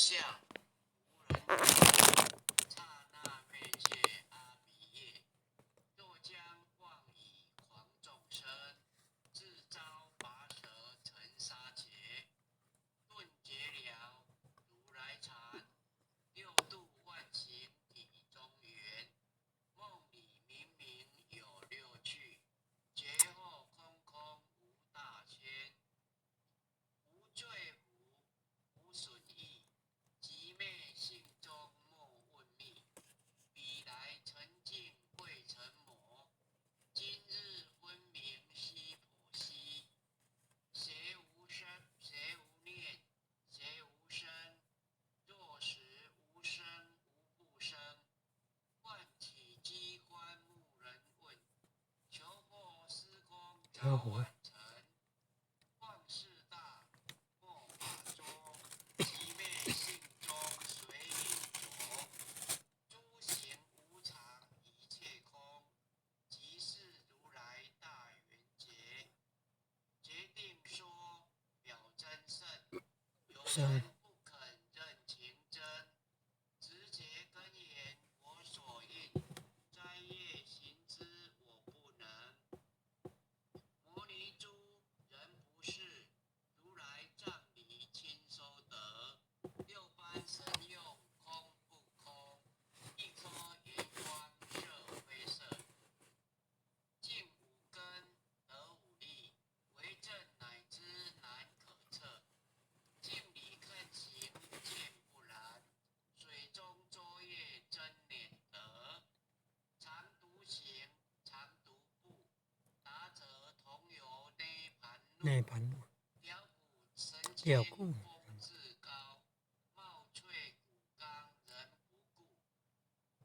相，无人见。刹那未见阿鼻业，若将妄以狂众生，自招拔舌成杀劫。顿结了如来禅，六度万行体中圆。梦里明明有六趣，觉后空空无大千。无罪无损益，即昧性中莫问密。彼来沉静未成魔，今日分明悉剖析。谁无生，谁无念，谁无生？若实无生无不生，唤起机关木人问，求获司空早晚成。况事大，莫法捉，即昧性中随运着。诸行无常，一切空，即是如来大圆觉。决定说表真圣，有人不肯认情真，直觉根言我所应，斋业行之我不能。摩尼珠人不是，如来藏里亲收得。六般神用空不空，一颗圆光色非色。净五根得五力，为正乃知难可测。镜里看行见不然，水中作业真脸得。常独行，常独步，达则同游内盘路。雕骨神坚风自高，貌翠骨刚人不顾。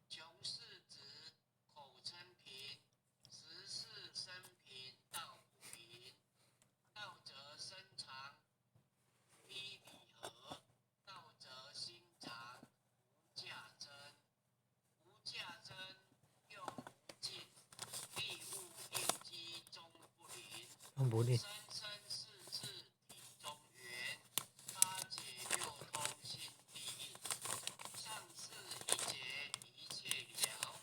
穷世子，口称贫，实是生贫道不贫。道则身长，披礼合；道则心长，无价真。无价真，用无尽，利物应机终不灵。生生世世体中圆，八解六通心地应。上次一节一切了，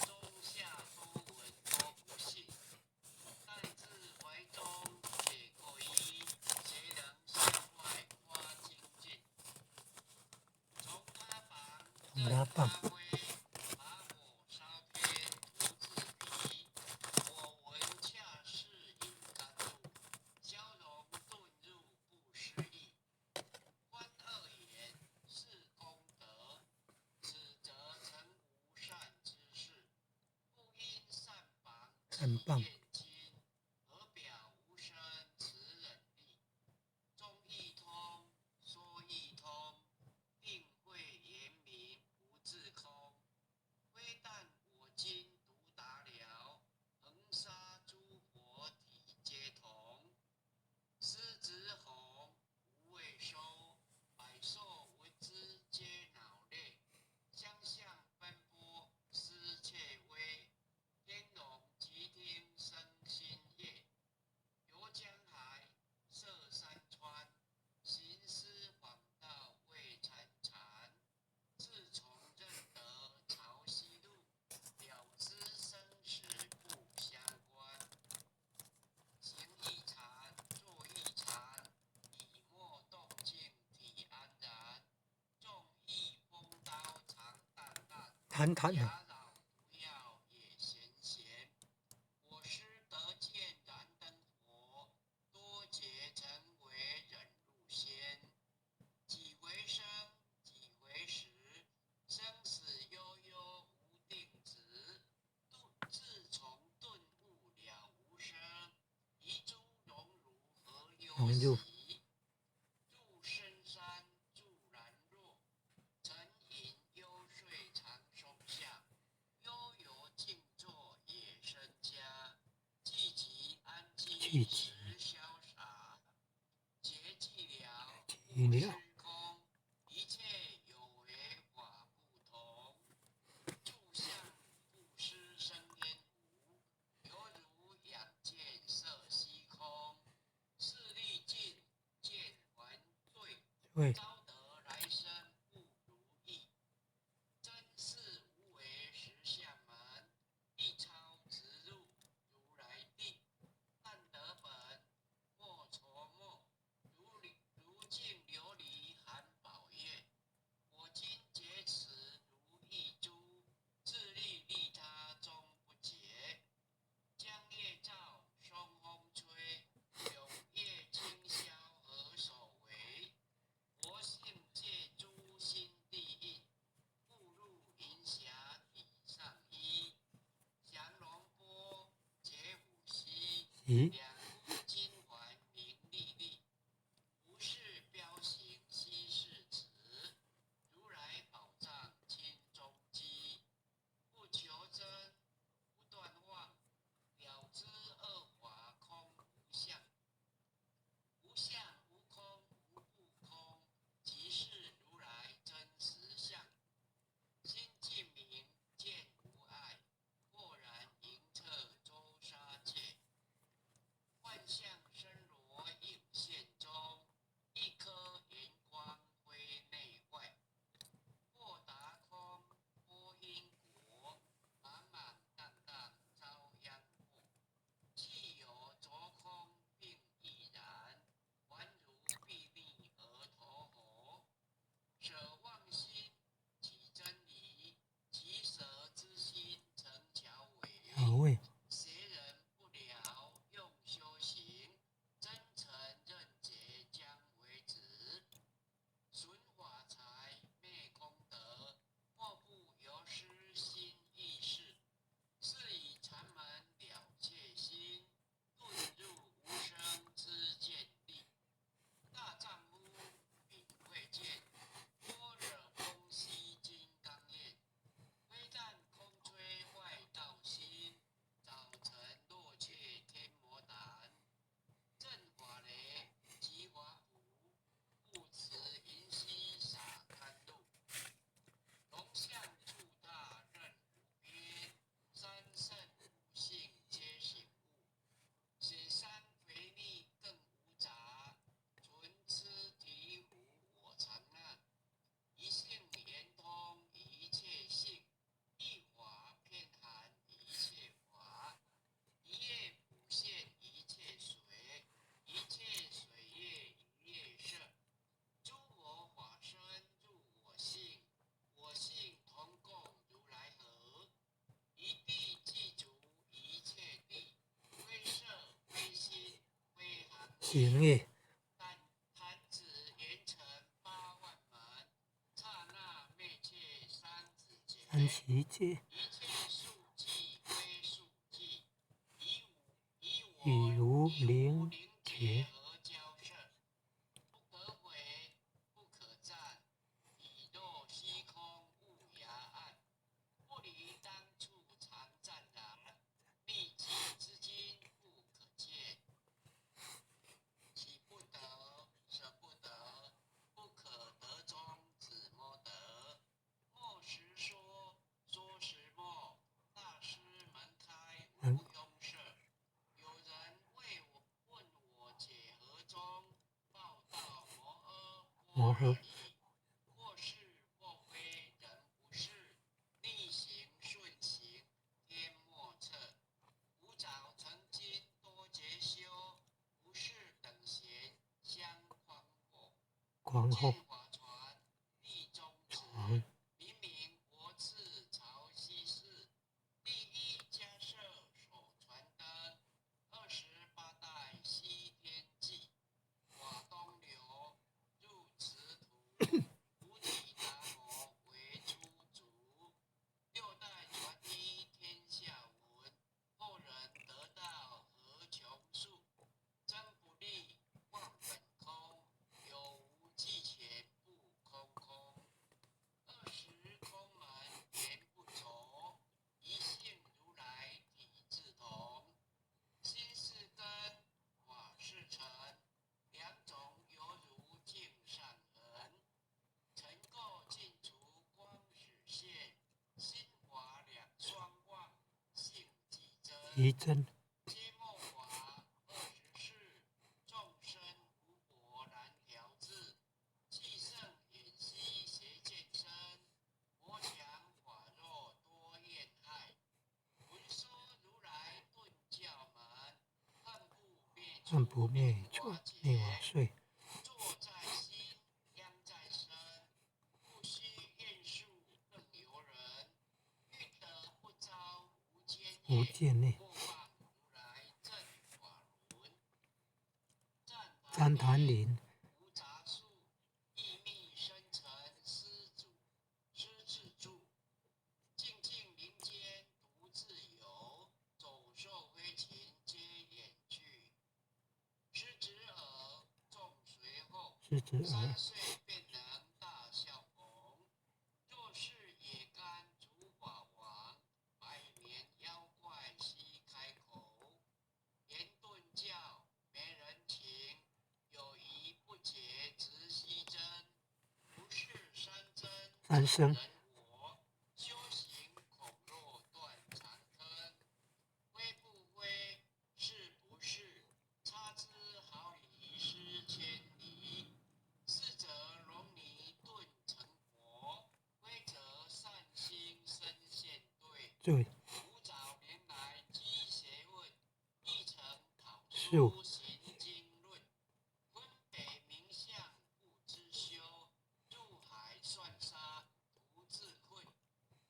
中下多闻多不信。但自怀中解过一，谁能向外夸精进？从他房任他挥，把火烧偏徒自疲。我闻恰是引甘露，消融遁入不失意。观二言是功德，此则成无善之事。不因善榜厌亲，何表无生持忍力。中亦通，说亦通，定慧严明不自空。非但我今独达了，恒沙诸佛体皆同。狮子吼，无畏收，百兽闻之皆恼类。相向奔波，失窃微。天龙即听生心业。游江海，涉山川，行思访道未参禅。自从认得潮汐路，了知生死不相关。行亦禅，坐亦禅，以莫动静体安然。众亦风刀常淡淡，雅扰不要也闲闲。我师得见燃灯佛，多劫成为忍辱仙。几回生，几回死，生死悠悠无定止。自从顿悟了无生，遗诸荣辱何忧喜？住深山住然若，沉吟幽睡长松下。悠游静坐夜深家，寂寂安静时潇洒。结寂了无虚空，一切有为法不同。住相不失生烟壶，犹如仰见色虚空。势力尽，见还对，招得来生不咦？两夫金环名历历，无事标行西世子。如来宝藏金中基，不求真，不断妄，了知二法空无相。无相无空无不空，即是如来真实相。心净明见无碍，豁然迎彻周沙界。幻象身罗应现中，一颗圆光辉内外。豁达空波因果，满满当当遭殃祸。既有着空并亦然，还如壁立而投火。舍妄心起真理，其舍之心成巧伪。邪人不了用修行，真诚认解将为止。损法财灭功德，莫不由失心意识。是以禅门了切心，遁入无生之见地。大丈夫品慧见，般若空悉金刚验。非但空吹外道心，早晨落却天魔胆。正法雷即华符，不辞银溪洒甘露。龙象处大任无边，三圣五性皆醒悟。雪山肥腻更无杂，纯痴醍醐我常难。一性圆通一切性，一法遍含一切法。一叶普现一切水，一切水液一叶色。诸佛法身入我性，我性同共如来合。一地具足一切地，非色非心非行行但弹指圆成八万门，刹那灭却三子劫。三奇劫，一切数计非数计，以语如我灵结觉，而交涉。不可毁，不可占，体若虚空无涯岸。不离当处常湛然，秘籍之今不可见。起不得，舍不得，不可得中只摸得。莫时说，说时默，大师门开无庸涉。有人问我解何中，报道摩诃已。或是或非人不是，逆行顺行天莫测。吾早曾经多劫修，不是等闲相匡惑。见法传地中直，明明国次朝西事。第一家舍所传灯，28代西天记。瓦东流入池土，五体达摩为出主。六代传一天下闻，后人得道何穷数。真不立忘本空，有无记前不空空。20空门言不着，一性如来体自同。心是根，法是尘，两种犹如镜上痕。尘垢尽除光始现，心法两双望，性即真。皆末法24，众生无果难调制。气盛偃息邪见生，魔强法弱多厌害。闻说如来顿教门，恨不灭除灭瓦碎。坐在心，殃在身，不须厌数更由人。欲得不遭无间业，莫忘如来正法轮。赞叹林无杂树，意密深沉施自助。静静林间独自游，走兽飞禽皆远去。知子3儿，岁便能大笑红。若是野干竹法王，白面妖怪悉开口。言顿教没人情，有疑不解直须真。不是山珍三生人我，修行恐若断肠根。非不非，是不是？差之毫厘失千里。是则容泥顿成佛，非则善心生现对。对，古早年来积学问，一成考数书行经论。分北名相不知修，入海算沙徒自困。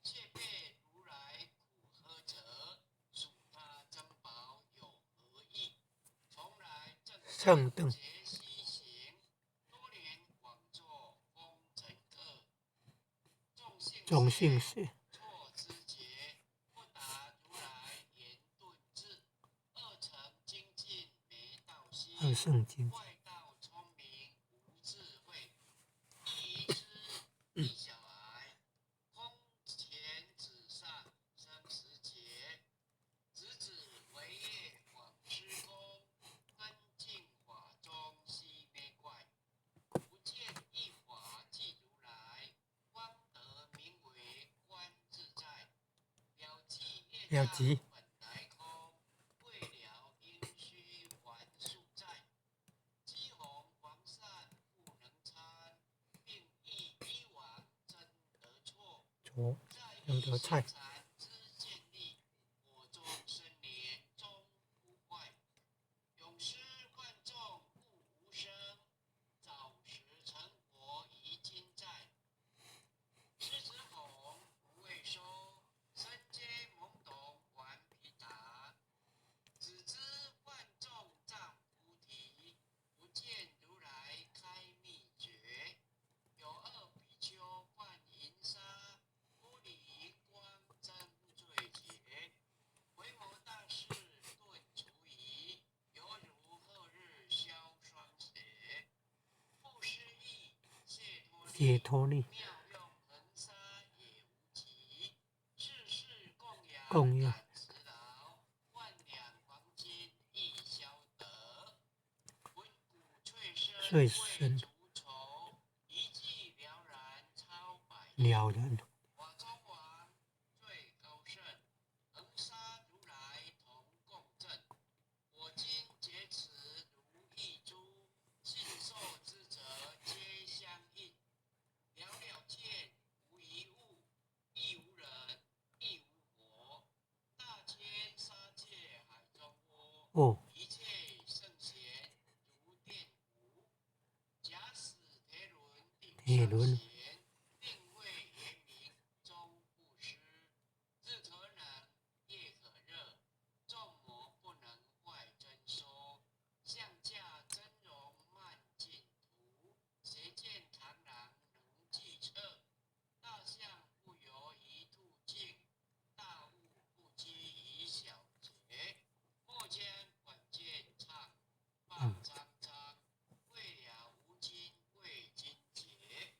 却被如来苦喝责，属他珍宝有何益？从来正等节西行，多年广作风尘客。种姓氏，错之节，不达如来言顿智。二乘精进没道心，二圣经，外道聪明无智慧。一愚痴，一小孩，空前纸上生死劫。子子为业广施功，根净法中悉没怪。不见一法即如来，方得名为观自在。了即本来空，未了应须还宿债。积红黄鳝不能参，并益以往真得错。错，能得菜，禅之见利，我中生莲终不坏。永失万众故无声，早时成佛遗今在。狮子吼不未收，身皆懵懂顽皮打。只知万众仗菩提，不见如来开秘诀。有二比丘泛银沙，玻璃荧光真最绝。维摩大士顿除疑，犹如后日消霜雪。不失意，解脱力，妙用恒沙也无极。世事供养感慈劳，万两黄金亦消得。文骨翠深未足愁，一骑了然超百了然，法中王最高胜，恒沙如来同共振。我今结此如一珠，信受之者皆相应。了了见，无一物，亦无人，亦无佛。大千沙界海中窝，哦，一切圣贤如电弧。假使铁轮顶上弦，定位严明终不失。日可冷，夜可热，众魔不能坏真说。象驾真容慢净土，谁见螳螂能计策？大象不由一兔径，大悟不积一小节。莫将管见唱，放张张，未了无今未今节。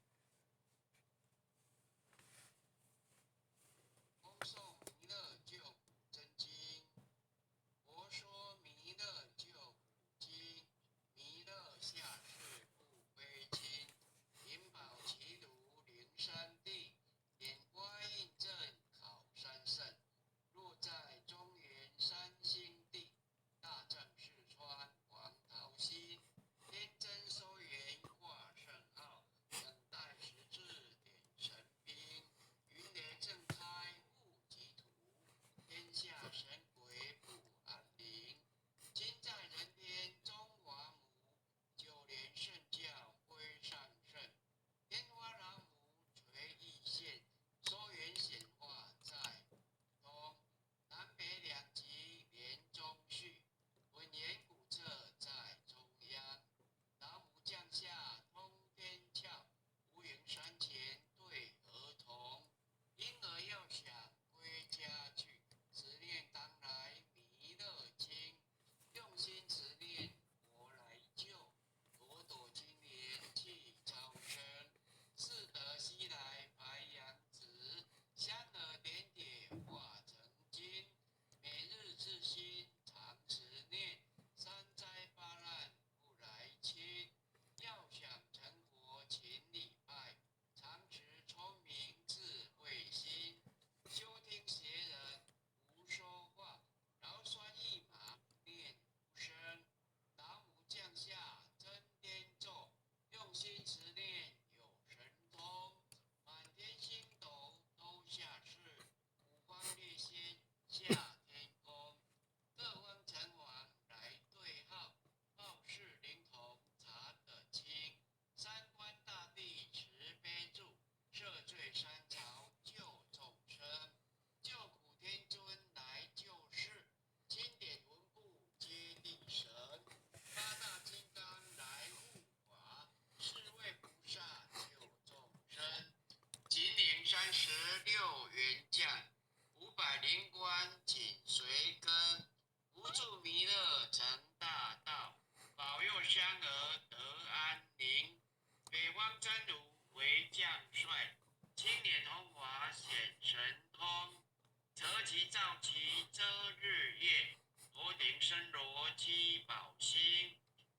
其遮日夜，头顶身罗七宝星，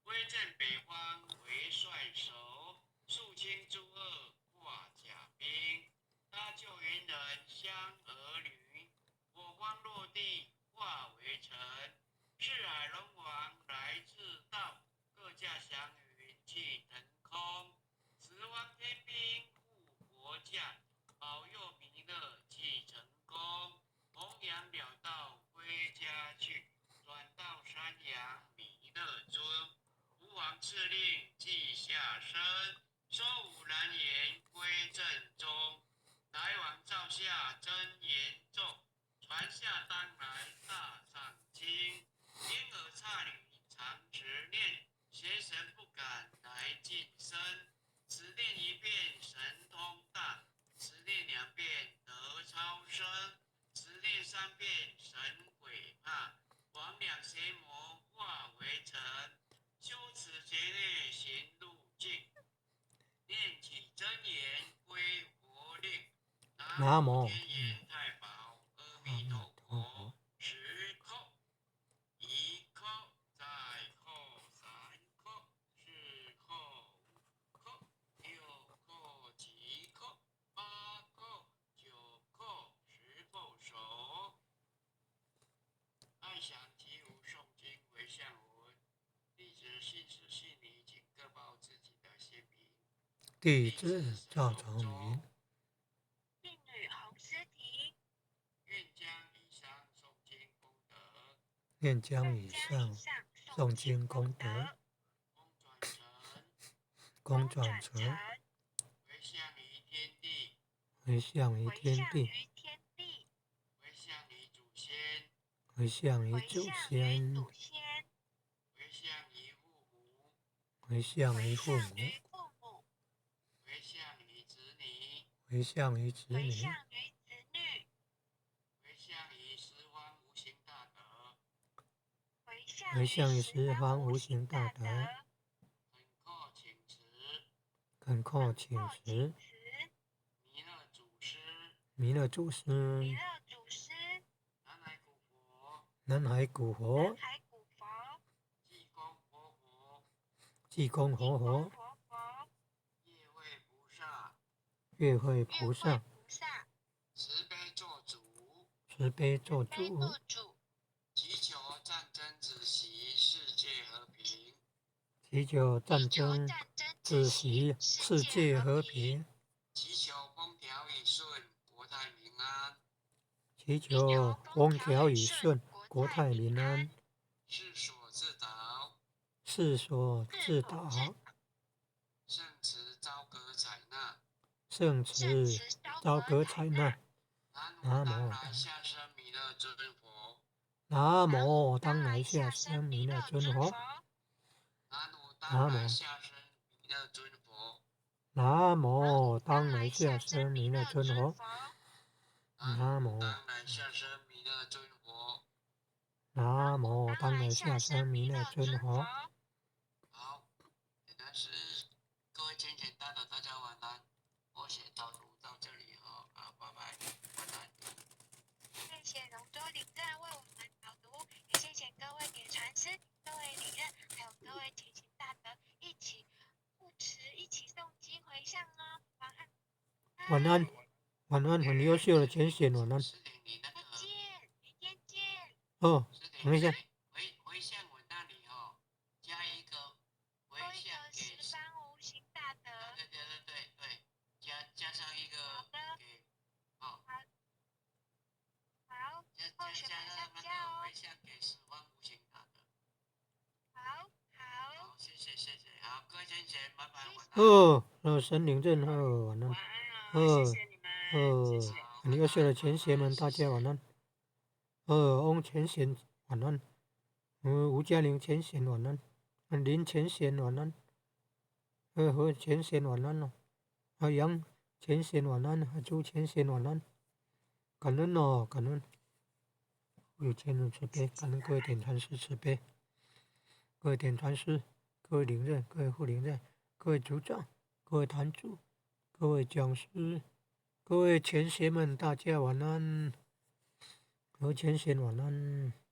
威震北方为帅首，肃清诸恶挂甲兵。他救援人香儿女，火光落地化为尘。四海龙王来自道，各驾祥云气腾空。十方天兵护国将，保佑弥勒济成功。弘扬了道归家去，转到山阳弥勒尊。吾皇敕令记下身，收吾蓝颜归正中。来往照下真言咒，传下当来大上经。婴儿差女常执念，邪神不敢来近身。此念一遍神通大，此念两遍得超生，此念三遍神鬼怕。魍魉邪魔化为尘，修此劫内行路径。念起真言归佛令，南无天眼太保阿弥陀佛。十叩，一叩，再叩三叩，四叩五叩，六叩七叩，八叩九叩，十叩首。爱想提无诵经为相文，弟子信时信礼，请各报自己的姓名。弟子赵长明，婢女洪思婷，愿将以上诵经功德，愿将以上诵经功德公转成，公转成，回向于天地，回向于天地，回向于祖先，回向于祖先，回向于父母，回向于父母，回向于子女，回向于子女，回向于十方无形大德，回向于十方无形大德，恳叩请辞，恳叩请辞，弥勒祖师，弥勒祖师，南海古佛，南海古佛，济公活佛，济公活佛，业慧菩萨，月慧菩萨，慈悲做主，慈悲做主，祈求战争止息，世界和平。祈求战争止息，世界和平，祈求风调雨顺，国泰民安。祈求风调雨顺，国泰民安，世所自导，世所自导，圣慈昭格采纳。圣慈昭格采纳。南无当来下生弥勒尊佛。南无当来下生弥勒尊佛。南无当来下生弥勒尊佛。南无当来下生弥勒尊佛。南无当来下生弥勒尊佛。南无当来下生弥勒尊佛。好，现在是各位浅浅大的大家晚安。我写导读到这里哈，好，拜拜，晚安。谢谢龙舟领队为我们导读，也谢谢各位点传师、各位领任，还有各位前行大德一起护持、一起诵经回向哦。晚安。晚安，晚安，很优秀的前贤，晚安。师弟，你那个再见，明天见。哦，师弟等一下，回向文那里哈，加一个回多一向给个十方无形大德。对，加上一个好的，给，好，好，后学马上那加哦个回。向给十方无形大德。好，好，谢谢，好，各位先生，拜拜，晚安。神领证，晚安。晚安哦，谢谢你们，谢谢。很优秀的前贤们，大家晚安。翁前贤晚安。吴嘉玲前贤晚安。林前贤晚安。何前贤晚安哦。杨前贤晚安。朱前贤晚安。感恩哦，感恩。有钱人慈悲，感恩各位点传师慈悲，各位点传师，各位领任，各位副领任，各位组长，各位坛主，各位讲师，各位前贤们，大家晚安。前贤晚安。